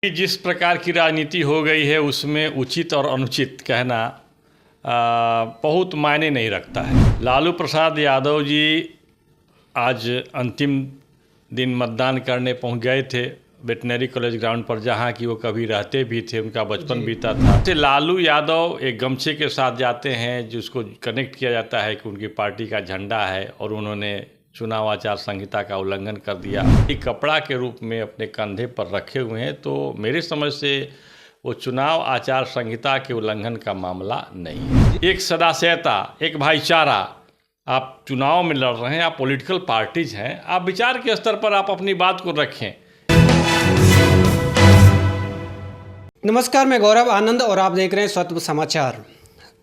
जिस प्रकार की राजनीति हो गई है उसमें उचित और अनुचित कहना बहुत मायने नहीं रखता है। लालू प्रसाद यादव जी आज अंतिम दिन मतदान करने पहुंच गए थे वेटनरी कॉलेज ग्राउंड पर, जहां कि वो कभी रहते भी थे, उनका बचपन बीता था। लालू यादव एक गमछे के साथ जाते हैं जिसको कनेक्ट किया जाता है कि उनकी पार्टी का झंडा है, और उन्होंने चुनाव आचार संहिता का उल्लंघन कर दिया। एक कपड़ा के रूप में अपने कंधे पर रखे हुए हैं, तो मेरे समझ से वो चुनाव आचार संहिता के उल्लंघन का मामला नहीं है। एक सदाशयता, एक भाईचारा, आप चुनाव में लड़ रहे हैं, आप पॉलिटिकल पार्टीज हैं, आप विचार के स्तर पर आप अपनी बात को रखें। नमस्कार, मैं गौरव आनंद और आप देख रहे हैं स्वत्व समाचार।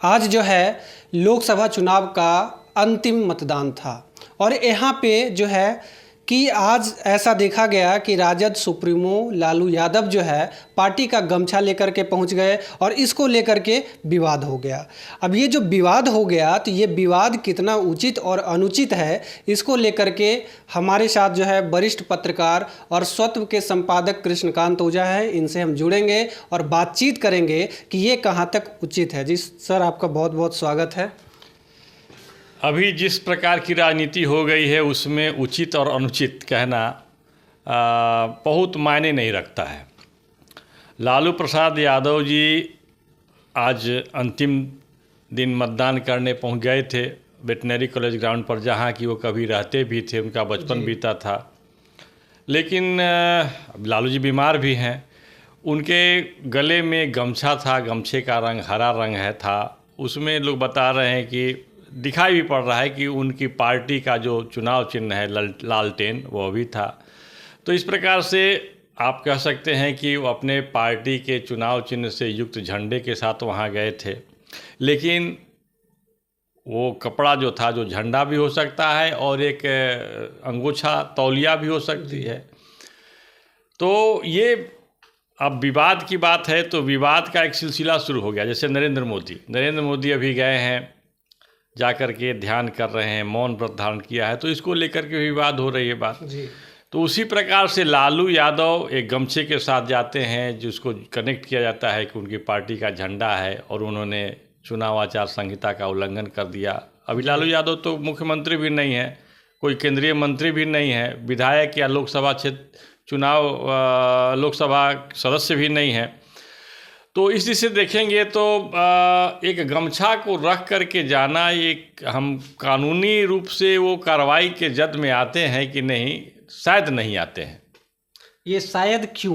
आज जो है लोकसभा चुनाव का अंतिम मतदान था, और यहाँ पे जो है कि आज ऐसा देखा गया कि राजद सुप्रीमो लालू यादव जो है पार्टी का गमछा लेकर के पहुँच गए, और इसको लेकर के विवाद हो गया। अब ये जो विवाद हो गया, तो ये विवाद कितना उचित और अनुचित है, इसको लेकर के हमारे साथ जो है वरिष्ठ पत्रकार और स्वत्व के संपादक कृष्णकांत ओझा है, इनसे हम जुड़ेंगे और बातचीत करेंगे कि ये कहाँ तक उचित है। जी सर, आपका बहुत बहुत स्वागत है। अभी जिस प्रकार की राजनीति हो गई है उसमें उचित और अनुचित कहना बहुत मायने नहीं रखता है। लालू प्रसाद यादव जी आज अंतिम दिन मतदान करने पहुंच गए थे वेटनरी कॉलेज ग्राउंड पर, जहां कि वो कभी रहते भी थे, उनका बचपन बीता था। लेकिन लालू जी बीमार भी हैं। उनके गले में गमछा था, गमछे का रंग हरा रंग था। उसमें लोग बता रहे हैं कि दिखाई भी पड़ रहा है कि उनकी पार्टी का जो चुनाव चिन्ह है लालटेन, वो भी था। तो इस प्रकार से आप कह सकते हैं कि वो अपने पार्टी के चुनाव चिन्ह से युक्त झंडे के साथ वहाँ गए थे। लेकिन वो कपड़ा जो था, जो झंडा भी हो सकता है और एक अंगोछा तौलिया भी हो सकती है। तो ये अब विवाद की बात है, तो विवाद का एक सिलसिला शुरू हो गया। जैसे नरेंद्र मोदी अभी गए हैं, जाकर के ध्यान कर रहे हैं, मौन व्रत धारण किया है, तो इसको लेकर के विवाद हो रही है बात जी। तो उसी प्रकार से लालू यादव एक गमछे के साथ जाते हैं जिसको कनेक्ट किया जाता है कि उनकी पार्टी का झंडा है, और उन्होंने चुनाव आचार संहिता का उल्लंघन कर दिया। अभी लालू यादव तो मुख्यमंत्री भी नहीं है, कोई केंद्रीय मंत्री भी नहीं है, विधायक या लोकसभा लोकसभा सदस्य भी नहीं है। तो इस दृष्टि से देखेंगे तो एक गमछा को रख करके जाना, एक हम कानूनी रूप से वो कार्रवाई के जद में आते हैं कि नहीं, शायद नहीं आते हैं। ये शायद क्यों?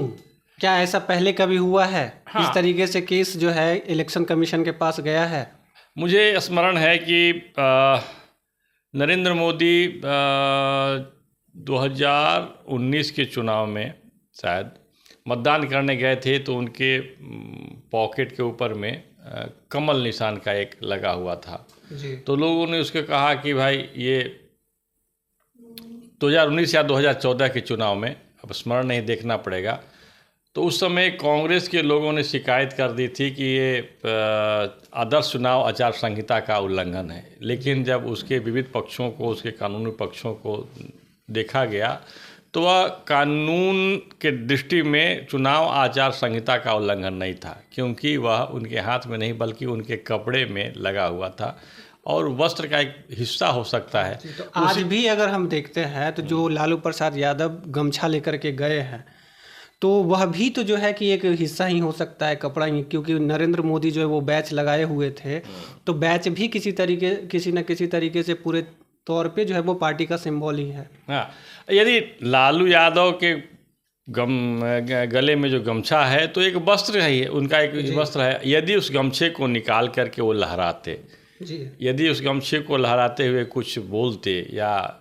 क्या ऐसा पहले कभी हुआ है? हाँ। इस तरीके से केस जो है इलेक्शन कमीशन के पास गया है? मुझे स्मरण है कि नरेंद्र मोदी 2019 के चुनाव में शायद मतदान करने गए थे, तो उनके पॉकेट के ऊपर में कमल निशान का एक लगा हुआ था जी। तो लोगों ने उसके कहा कि भाई ये 2019 या 2014 के चुनाव में, अब स्मरण नहीं, देखना पड़ेगा, तो उस समय कांग्रेस के लोगों ने शिकायत कर दी थी कि ये आदर्श चुनाव आचार संहिता का उल्लंघन है। लेकिन जब उसके विविध पक्षों को, उसके कानूनी पक्षों को देखा गया, तो वह कानून के दृष्टि में चुनाव आचार संहिता का उल्लंघन नहीं था, क्योंकि वह उनके हाथ में नहीं बल्कि उनके कपड़े में लगा हुआ था, और वस्त्र का एक हिस्सा हो सकता है। तो आज भी अगर हम देखते हैं तो जो लालू प्रसाद यादव गमछा लेकर के गए हैं, तो वह भी तो जो है कि एक हिस्सा ही हो सकता है, कपड़ा ही, क्योंकि नरेंद्र मोदी जो है वो बैच लगाए हुए थे, तो बैच भी किसी न किसी तरीके से पूरे तौर पे जो है वो पार्टी का सिंबल ही है। हाँ, यदि लालू यादव के गले में जो गमछा है, तो एक वस्त्र है, उनका एक वस्त्र है। यदि उस गमछे को निकाल करके वो लहराते जी, यदि उस गमछे को लहराते हुए कुछ बोलते या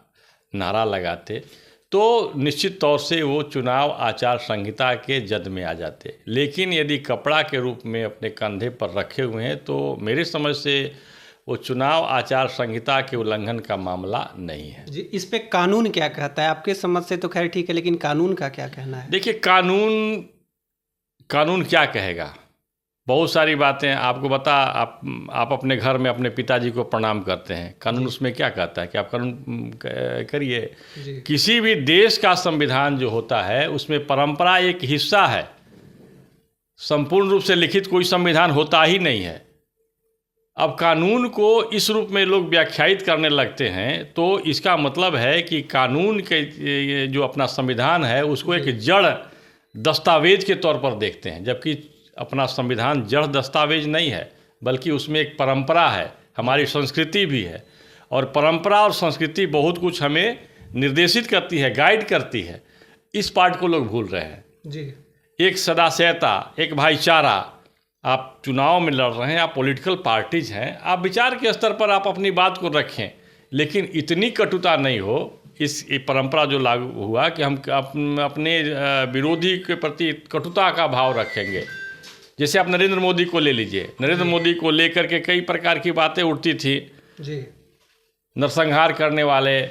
नारा लगाते, तो निश्चित तौर से वो चुनाव आचार संहिता के जद में आ जाते। लेकिन यदि कपड़ा के रूप में अपने कंधे पर रखे हुए हैं, तो मेरे समझ से वो चुनाव आचार संहिता के उल्लंघन का मामला नहीं है जी। इस पे कानून क्या कहता है? आपके समझ से तो खैर ठीक है, लेकिन कानून का क्या कहना है? देखिए, कानून क्या कहेगा? बहुत सारी बातें आपको आप अपने घर में अपने पिताजी को प्रणाम करते हैं, कानून उसमें क्या कहता है कि आप कानून करिए। किसी भी देश का संविधान जो होता है उसमें परंपरा एक हिस्सा है, संपूर्ण रूप से लिखित कोई संविधान होता ही नहीं है। अब कानून को इस रूप में लोग व्याख्यायित करने लगते हैं तो इसका मतलब है कि कानून के जो अपना संविधान है उसको एक जड़ दस्तावेज के तौर पर देखते हैं, जबकि अपना संविधान जड़ दस्तावेज नहीं है, बल्कि उसमें एक परंपरा है, हमारी संस्कृति भी है। और परंपरा और संस्कृति बहुत कुछ हमें निर्देशित करती है, गाइड करती है। इस पार्ट को लोग भूल रहे हैं जी। एक सदाशयता, एक भाईचारा। आप चुनाव में लड़ रहे हैं, आप पॉलिटिकल पार्टीज हैं, आप विचार के स्तर पर आप अपनी बात को रखें, लेकिन इतनी कटुता नहीं हो। इस परंपरा जो लागू हुआ कि हम अपने विरोधी के प्रति कटुता का भाव रखेंगे। जैसे आप नरेंद्र मोदी को ले लीजिए, नरेंद्र मोदी को लेकर के कई प्रकार की बातें उठती थी जी। नरसंहार करने वाले,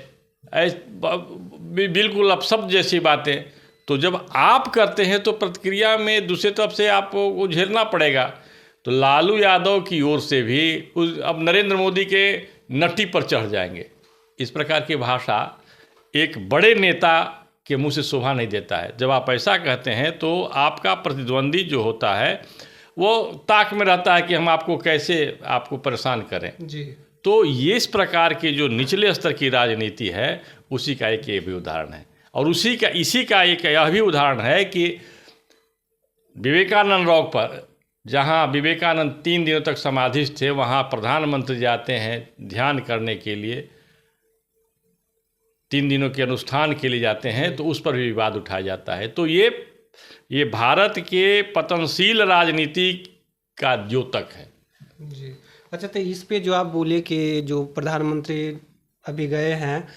बिल्कुल अपशब्द जैसी बातें। तो जब आप करते हैं तो प्रतिक्रिया में दूसरी तरफ से आपको झेलना पड़ेगा। तो लालू यादव की ओर से भी अब नरेंद्र मोदी के नट्टी पर चढ़ जाएंगे। इस प्रकार की भाषा एक बड़े नेता के मुंह से शोभा नहीं देता है। जब आप ऐसा कहते हैं तो आपका प्रतिद्वंदी जो होता है वो ताक में रहता है कि हम आपको कैसे आपको परेशान करें जी। तो ये इस प्रकार की जो निचले स्तर की राजनीति है उसी का एक ये भी उदाहरण है। और इसी का एक यह भी उदाहरण है कि विवेकानंद रॉक पर, जहाँ विवेकानंद 3 दिनों तक समाधिस्थ थे, वहाँ प्रधानमंत्री जाते हैं ध्यान करने के लिए, 3 दिनों के अनुष्ठान के लिए जाते हैं, तो उस पर भी विवाद उठाया जाता है। तो ये भारत के पतनशील राजनीति का द्योतक है जी। अच्छा, तो इस पे जो आप बोले कि जो प्रधानमंत्री अभी गए हैं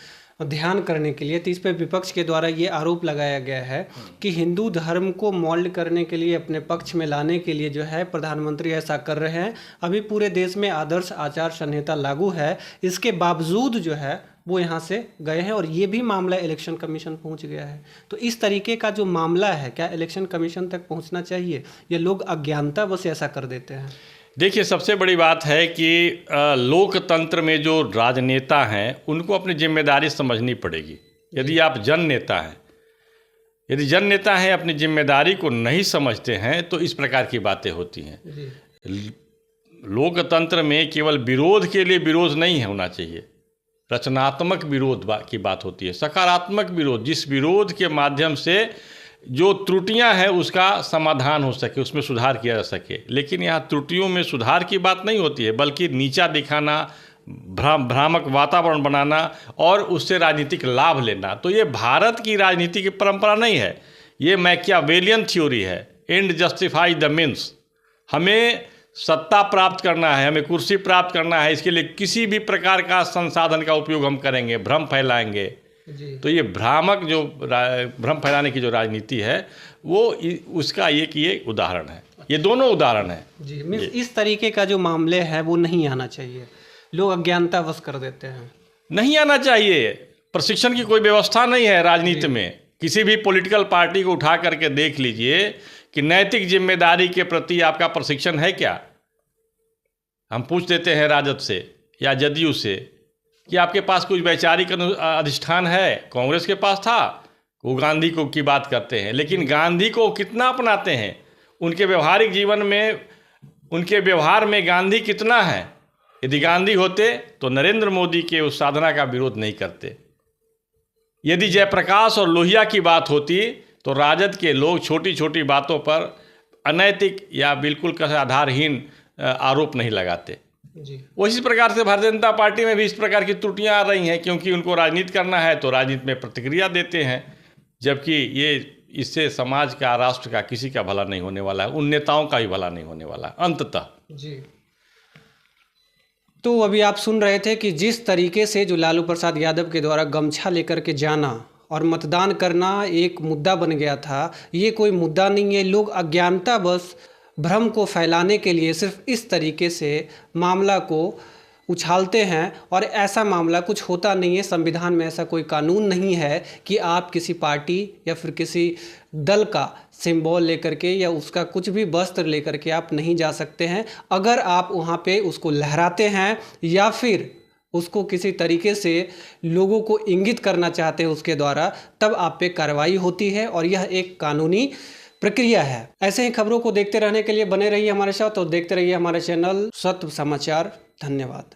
ध्यान करने के लिए, तो इस पे विपक्ष के द्वारा ये आरोप लगाया गया है कि हिंदू धर्म को मोल्ड करने के लिए, अपने पक्ष में लाने के लिए जो है प्रधानमंत्री ऐसा कर रहे हैं। अभी पूरे देश में आदर्श आचार संहिता लागू है, इसके बावजूद जो है वो यहाँ से गए हैं और ये भी मामला इलेक्शन कमीशन पहुँच गया है। तो इस तरीके का जो मामला है, क्या इलेक्शन कमीशन तक पहुँचना चाहिए या लोग अज्ञानता बस ऐसा कर देते हैं? देखिए, सबसे बड़ी बात है कि लोकतंत्र में जो राजनेता हैं उनको अपनी जिम्मेदारी समझनी पड़ेगी। यदि आप जन नेता हैं, यदि जन नेता हैं अपनी जिम्मेदारी को नहीं समझते हैं तो इस प्रकार की बातें होती हैं। लोकतंत्र में केवल विरोध के लिए विरोध नहीं होना चाहिए, रचनात्मक विरोध की बात होती है, सकारात्मक विरोध, जिस विरोध के माध्यम से जो त्रुटियां हैं उसका समाधान हो सके, उसमें सुधार किया जा सके। लेकिन यहाँ त्रुटियों में सुधार की बात नहीं होती है, बल्कि नीचा दिखाना, भ्रामक वातावरण बनाना और उससे राजनीतिक लाभ लेना। तो ये भारत की राजनीति की परंपरा नहीं है, ये मैकियावेलियन थ्योरी है, एंड जस्टिफाई द मीन्स। हमें सत्ता प्राप्त करना है, हमें कुर्सी प्राप्त करना है, इसके लिए किसी भी प्रकार का संसाधन का उपयोग हम करेंगे, भ्रम फैलाएंगे। तो ये भ्रामक जो भ्रम फैलाने की जो राजनीति है वो उसका ये उदाहरण है, ये दोनों उदाहरण है जी। मीन्स इस तरीके का जो मामले है वो नहीं आना चाहिए, लोग अज्ञानतावश कर देते हैं, नहीं आना चाहिए। प्रशिक्षण की कोई व्यवस्था नहीं है राजनीति में। किसी भी पॉलिटिकल पार्टी को उठा करके देख लीजिए कि नैतिक जिम्मेदारी के प्रति आपका प्रशिक्षण है क्या। हम पूछ देते हैं राजद से या जदयू से कि आपके पास कुछ वैचारिक अधिष्ठान है। कांग्रेस के पास था, वो गांधी को की बात करते हैं, लेकिन गांधी को कितना अपनाते हैं, उनके व्यवहारिक जीवन में, उनके व्यवहार में गांधी कितना है। यदि गांधी होते तो नरेंद्र मोदी के उस साधना का विरोध नहीं करते। यदि जयप्रकाश और लोहिया की बात होती तो राजद के लोग छोटी छोटी बातों पर अनैतिक या बिल्कुल आधारहीन आरोप नहीं लगाते जी। उसी प्रकार से भारतीय जनता पार्टी में भी इस प्रकार की त्रुटियां आ रही हैं, क्योंकि उनको राजनीति करना है तो राजनीति में प्रतिक्रिया देते हैं, जबकि ये इससे समाज का, राष्ट्र का किसी का भला नहीं होने वाला है, उन नेताओं का ही भला नहीं होने वाला है अंततः जी। तो अभी आप सुन रहे थे कि जिस तरीके से जो लालू प्रसाद यादव के द्वारा गमछा लेकर के जाना और मतदान करना एक मुद्दा बन गया था, ये कोई मुद्दा नहीं है। लोग अज्ञानता बस भ्रम को फैलाने के लिए सिर्फ इस तरीके से मामला को उछालते हैं और ऐसा मामला कुछ होता नहीं है। संविधान में ऐसा कोई कानून नहीं है कि आप किसी पार्टी या फिर किसी दल का सिंबल लेकर के या उसका कुछ भी वस्त्र लेकर के आप नहीं जा सकते हैं। अगर आप वहाँ पे उसको लहराते हैं या फिर उसको किसी तरीके से लोगों को इंगित करना चाहते हैं उसके द्वारा, तब आप पे कार्रवाई होती है और यह एक कानूनी प्रक्रिया है। ऐसे ही खबरों को देखते रहने के लिए बने रहिए हमारे साथ और देखते रहिए हमारे चैनल सत्य समाचार। धन्यवाद।